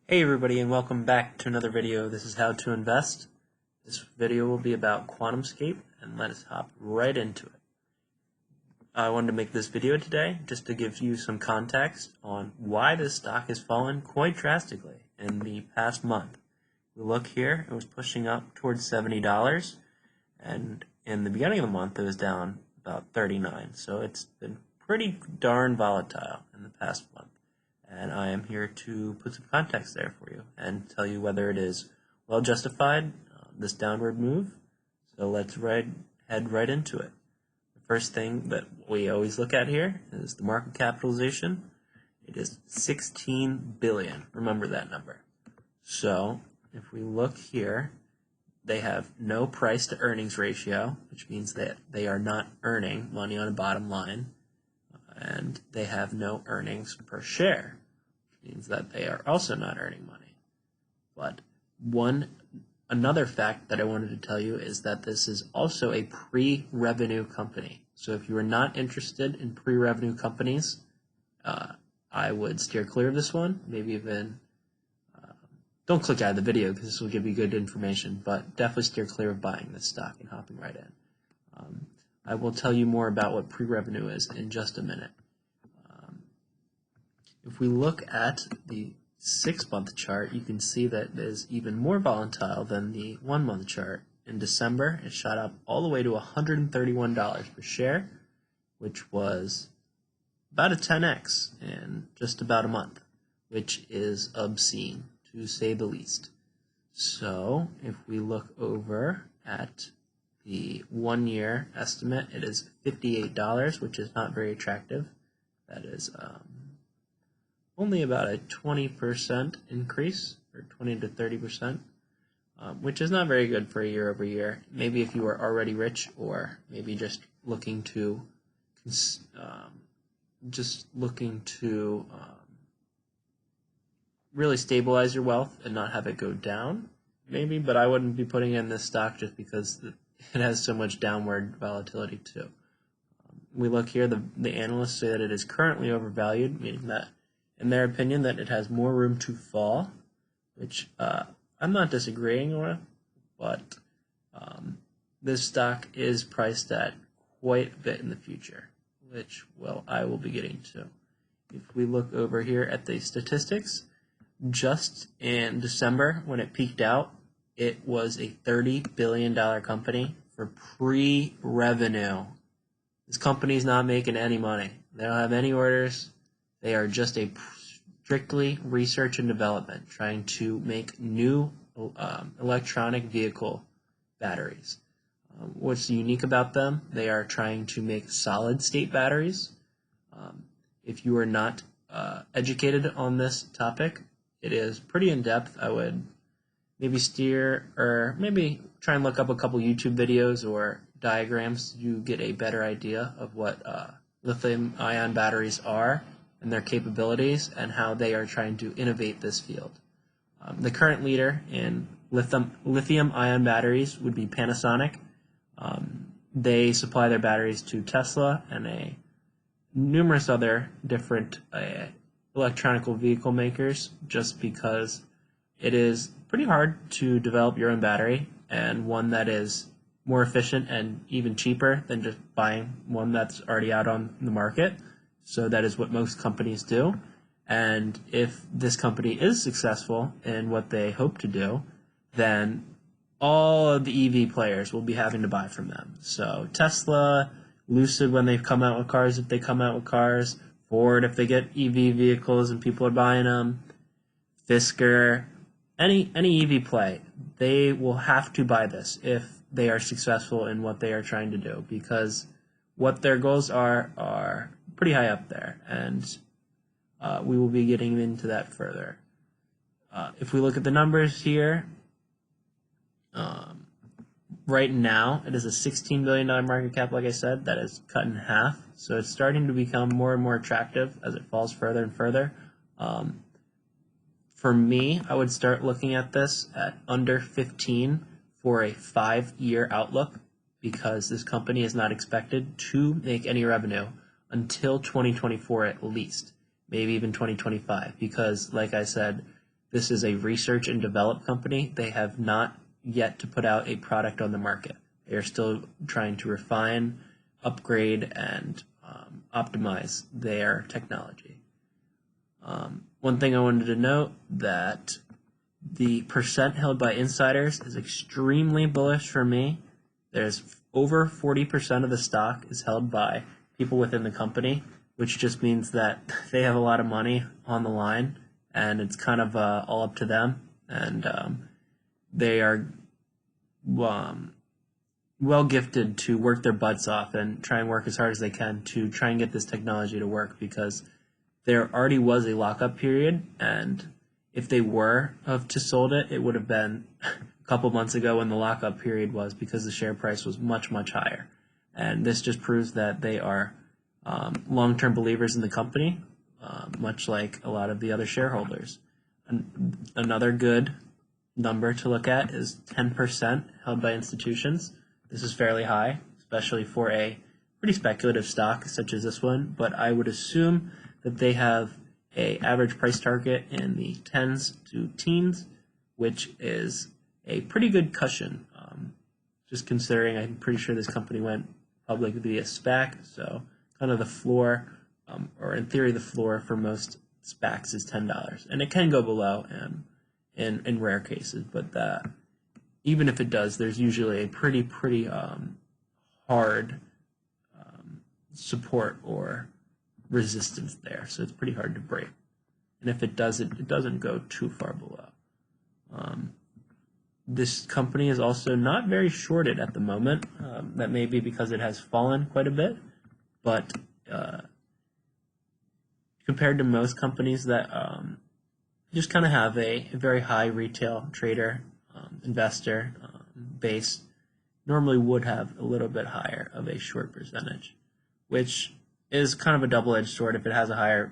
Hey everybody, and welcome back to another video. This is how to invest. This video will be about QuantumScape, and let us hop right into it. I wanted to make this video today just to give you some context on why this stock has fallen quite drastically in the past month. We look here, it was pushing up towards $70, and in the beginning of the month it was down about 39, so it's been pretty darn volatile in the past month. And I am here to put some context there for you and tell you whether it is well justified, this downward move. So let's head right into it. The first thing that we always look at here is the market capitalization. It is 16 billion. Remember that number. So if we look here, they have no price to earnings ratio, which means that they are not earning money on a bottom line. And they have no earnings per share, which means that they are also not earning money. But another fact that I wanted to tell you is that this is also a pre-revenue company. So if you are not interested in pre-revenue companies, I would steer clear of this one. Maybe even don't click out of the video because this will give you good information, but definitely steer clear of buying this stock and hopping right in. I will tell you more about what pre-revenue is in just a minute. If we look at the 6-month chart, you can see that it is even more volatile than the 1-month chart. In December, it shot up all the way to $131 per share, which was about a 10x in just about a month, which is obscene, to say the least. So if we look over at the 1-year estimate, it is $58, which is not very attractive. That is only about a 20% increase, or 20 to 30%, which is not very good for a year over year. Maybe if you are already rich, or maybe just looking to really stabilize your wealth and not have it go down. Maybe, but I wouldn't be putting in this stock just because it has so much downward volatility too. We look here, the analysts say that it is currently overvalued, meaning that, in their opinion, that it has more room to fall, which I'm not disagreeing with, but this stock is priced at quite a bit in the future, which, well, I will be getting to. If we look over here at the statistics, just in December, when it peaked out, it was a $30 billion company for pre-revenue. This company is not making any money. They don't have any orders. They are just a strictly research and development, trying to make new electronic vehicle batteries. What's unique about them? They are trying to make solid-state batteries. If you are not educated on this topic, it is pretty in-depth. I would maybe steer, or maybe try and look up a couple YouTube videos or diagrams to get a better idea of what lithium-ion batteries are and their capabilities and how they are trying to innovate this field. The current leader in lithium-ion batteries would be Panasonic. They supply their batteries to Tesla and numerous other different electronic vehicle makers, just because it is pretty hard to develop your own battery, and one that is more efficient and even cheaper than just buying one that's already out on the market. So that is what most companies do. And if this company is successful in what they hope to do, then all of the EV players will be having to buy from them. So Tesla, Lucid when they've come out with cars, if they come out with cars, Ford if they get EV vehicles and people are buying them, Fisker, any EV play, they will have to buy this if they are successful in what they are trying to do, because what their goals are pretty high up there, and we will be getting into that further. If we look at the numbers here, right now it is a $16 billion market cap, like I said, that is cut in half, so it's starting to become more and more attractive as it falls further and further. For me, I would start looking at this at under 15 for a 5-year outlook, because this company is not expected to make any revenue until 2024 at least, maybe even 2025, because like I said, this is a research and develop company. They have not yet to put out a product on the market. They are still trying to refine, upgrade, and optimize their technology. One thing I wanted to note, that the percent held by insiders is extremely bullish for me. There's over 40% of the stock is held by people within the company, which just means that they have a lot of money on the line, and it's kind of all up to them. And they are well gifted to work their butts off and try and work as hard as they can to try and get this technology to work, because there already was a lockup period, and if they were to sold it, it would have been a couple months ago when the lockup period was, because the share price was much, much higher. And this just proves that they are long-term believers in the company, much like a lot of the other shareholders. Another good number to look at is 10% held by institutions. This is fairly high, especially for a pretty speculative stock such as this one, but I would assume that they have a average price target in the tens to teens, which is a pretty good cushion. Just considering, I'm pretty sure this company went public via SPAC, so kind of the floor, or in theory the floor for most SPACs is $10, and it can go below in rare cases, but even if it does, there's usually a pretty hard support or resistance there, so it's pretty hard to break. And if it does, it doesn't go too far below. This company is also not very shorted at the moment. That may be because it has fallen quite a bit, but compared to most companies that just kind of have a very high retail trader, investor base, normally would have a little bit higher of a short percentage, which is kind of a double-edged sword. If it has a higher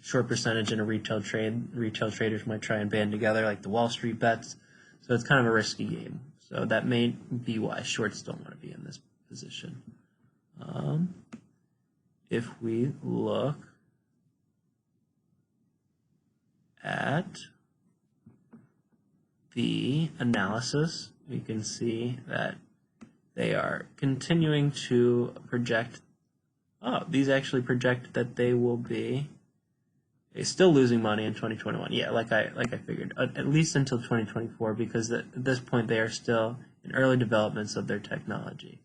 short percentage in a retail trade, retail traders might try and band together like the Wall Street bets. So it's kind of a risky game. So that may be why shorts don't want to be in this position. If we look at the analysis, we can see that they are continuing to project. Oh, these actually project that they will be still losing money in 2021. Yeah, like I figured, at least until 2024, because at this point they are still in early developments of their technology.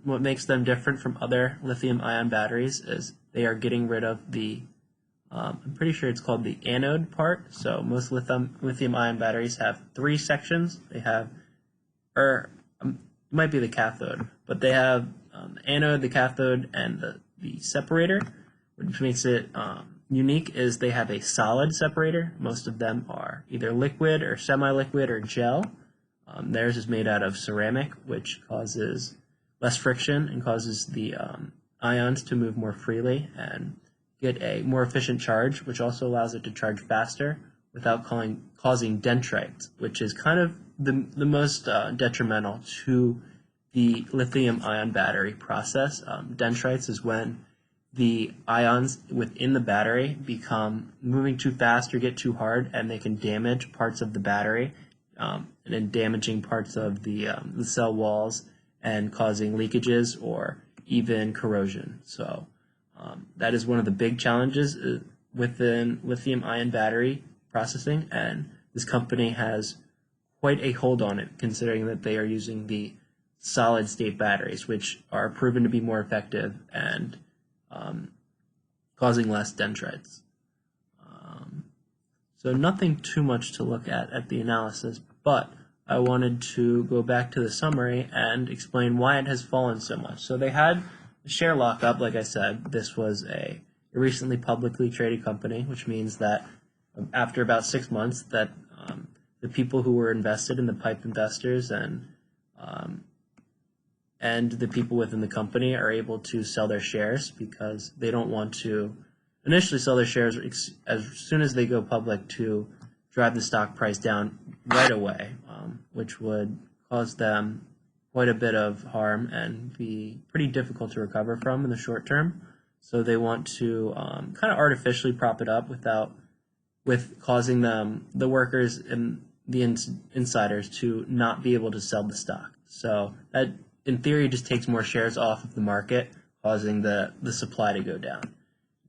What makes them different from other lithium-ion batteries is they are getting rid of the, I'm pretty sure it's called the anode part. So most lithium-ion batteries have 3 sections. They have, or it might be the cathode, but they have the anode, the cathode, and the separator. Which makes it unique is they have a solid separator. Most of them are either liquid or semi-liquid or gel. Theirs is made out of ceramic, which causes less friction and causes the ions to move more freely and get a more efficient charge, which also allows it to charge faster without causing dendrites, which is kind of the most detrimental to the lithium-ion battery process. Dendrites is when the ions within the battery become moving too fast or get too hard, and they can damage parts of the battery, and then damaging parts of the cell walls and causing leakages or even corrosion. So that is one of the big challenges within lithium-ion battery processing, and this company has quite a hold on it, considering that they are using the solid-state batteries, which are proven to be more effective and causing less dendrites. So nothing too much to look at the analysis, but I wanted to go back to the summary and explain why it has fallen so much. So they had a share lockup, like I said. This was a recently publicly traded company, which means that after about 6 months that the people who were invested in the PIPE investors and the people within the company are able to sell their shares, because they don't want to initially sell their shares as soon as they go public to drive the stock price down right away, which would cause them quite a bit of harm and be pretty difficult to recover from in the short term. So they want to kind of artificially prop it up without with causing the workers and the insiders to not be able to sell the stock. So that, in theory, just takes more shares off of the market, causing the supply to go down,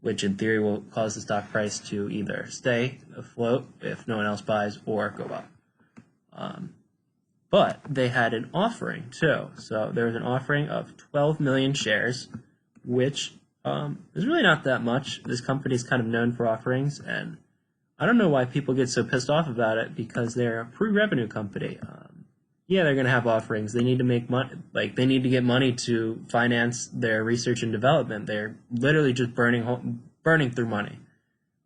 which in theory will cause the stock price to either stay afloat if no one else buys or go up. But they had an offering too. So there was an offering of 12 million shares, which is really not that much. This company is kind of known for offerings, and I don't know why people get so pissed off about it, because they're a pre-revenue company. Yeah, they're going to have offerings. They need to make money. Like, they need to get money to finance their research and development. They're literally just burning through money.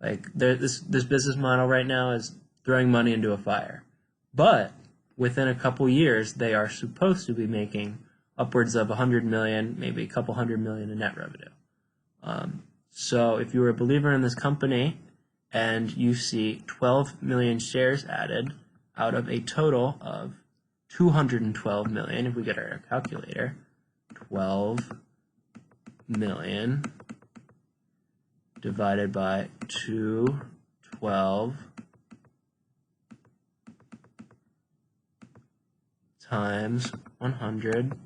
Like, this business model right now is throwing money into a fire. But within a couple years, they are supposed to be making upwards of 100 million, maybe a couple hundred million in net revenue. So if you were a believer in this company and you see 12 million shares added out of a total of 212 million, if we get our calculator, 12 million divided by 212 times 100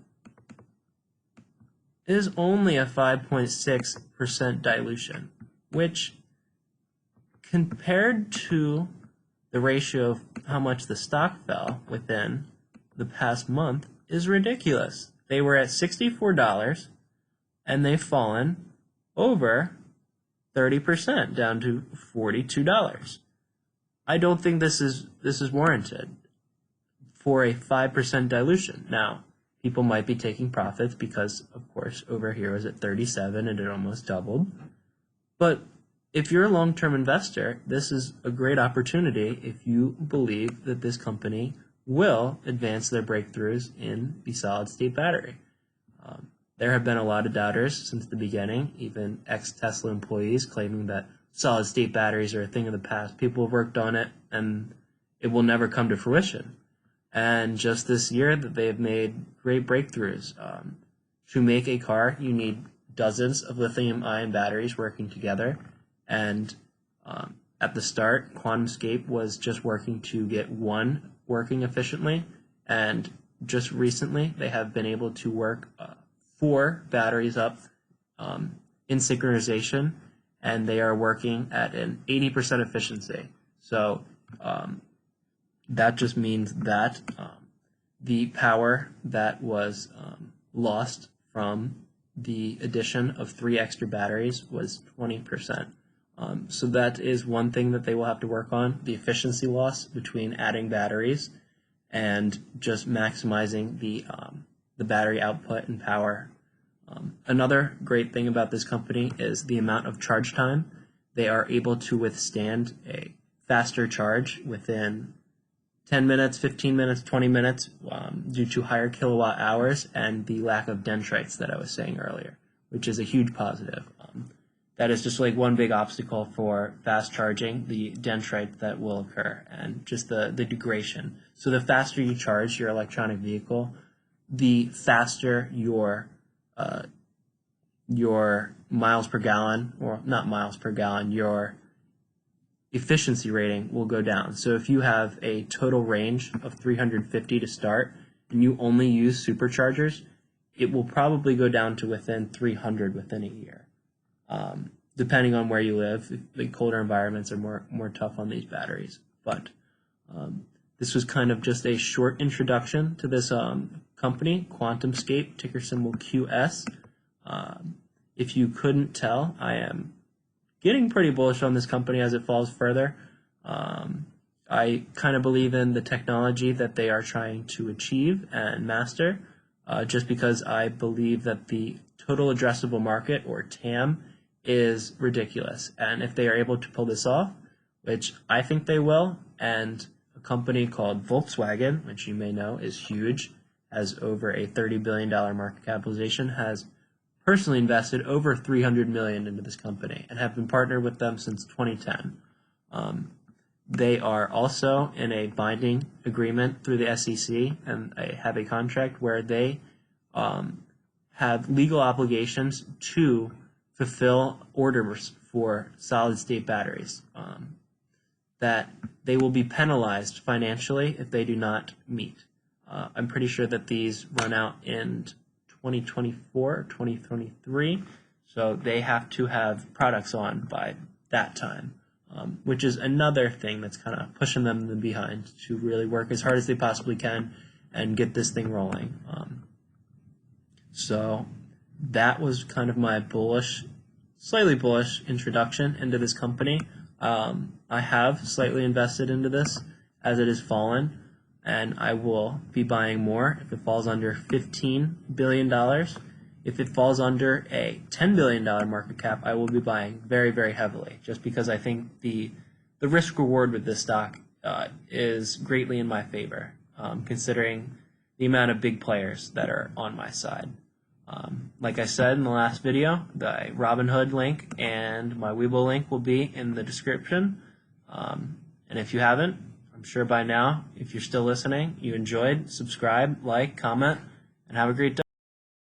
is only a 5.6% dilution, which, compared to the ratio of how much the stock fell within the past month, is ridiculous. They were at $64 and they've fallen over 30%, down to $42. I don't think this is warranted for a 5% dilution. Now, people might be taking profits because, of course, over here was at 37 and it almost doubled. But if you're a long-term investor, this is a great opportunity if you believe that this company will advance their breakthroughs in the solid-state battery. There have been a lot of doubters since the beginning, even ex-Tesla employees claiming that solid-state batteries are a thing of the past. People have worked on it, and it will never come to fruition. And just this year, that they have made great breakthroughs. To make a car, you need dozens of lithium-ion batteries working together. And at the start, QuantumScape was just working to get one working efficiently. And just recently, they have been able to work 4 batteries up in synchronization, and they are working at an 80% efficiency. So that just means that the power that was lost from the addition of 3 extra batteries was 20%. So that is one thing that they will have to work on, the efficiency loss between adding batteries and just maximizing the battery output and power. Another great thing about this company is the amount of charge time. They are able to withstand a faster charge within 10 minutes, 15 minutes, 20 minutes due to higher kilowatt hours and the lack of dendrites that I was saying earlier, which is a huge positive. That is just like one big obstacle for fast charging, the dendrite that will occur, and just the degradation. So the faster you charge your electronic vehicle, the faster your miles per gallon, or not miles per gallon, your efficiency rating will go down. So if you have a total range of 350 to start and you only use superchargers, it will probably go down to within 300 within a year. Depending on where you live, the colder environments are more tough on these batteries. But this was kind of just a short introduction to this company, QuantumScape, ticker symbol QS. If you couldn't tell, I am getting pretty bullish on this company as it falls further. I kind of believe in the technology that they are trying to achieve and master, just because I believe that the total addressable market, or TAM, is ridiculous. And if they are able to pull this off, which I think they will, and a company called Volkswagen, which you may know is huge, has over a $30 billion market capitalization, has personally invested over $300 million into this company and have been partnered with them since 2010. They are also in a binding agreement through the SEC, and they have a contract where they have legal obligations to fulfill orders for solid-state batteries. that they will be penalized financially if they do not meet. I'm pretty sure that these run out in 2024, 2023, so they have to have products on by that time, which is another thing that's kind of pushing them behind to really work as hard as they possibly can and get this thing rolling. So that was kind of my slightly bullish introduction into this company. I have slightly invested into this as it has fallen, and I will be buying more if it falls under $15 billion. If it falls under a $10 billion market cap, I will be buying very, very heavily, just because I think the risk reward with this stock is greatly in my favor, considering the amount of big players that are on my side. Like I said in the last video, the Robinhood link and my Webull link will be in the description. And if you haven't, I'm sure by now, if you're still listening, you enjoyed, subscribe, like, comment, and have a great day.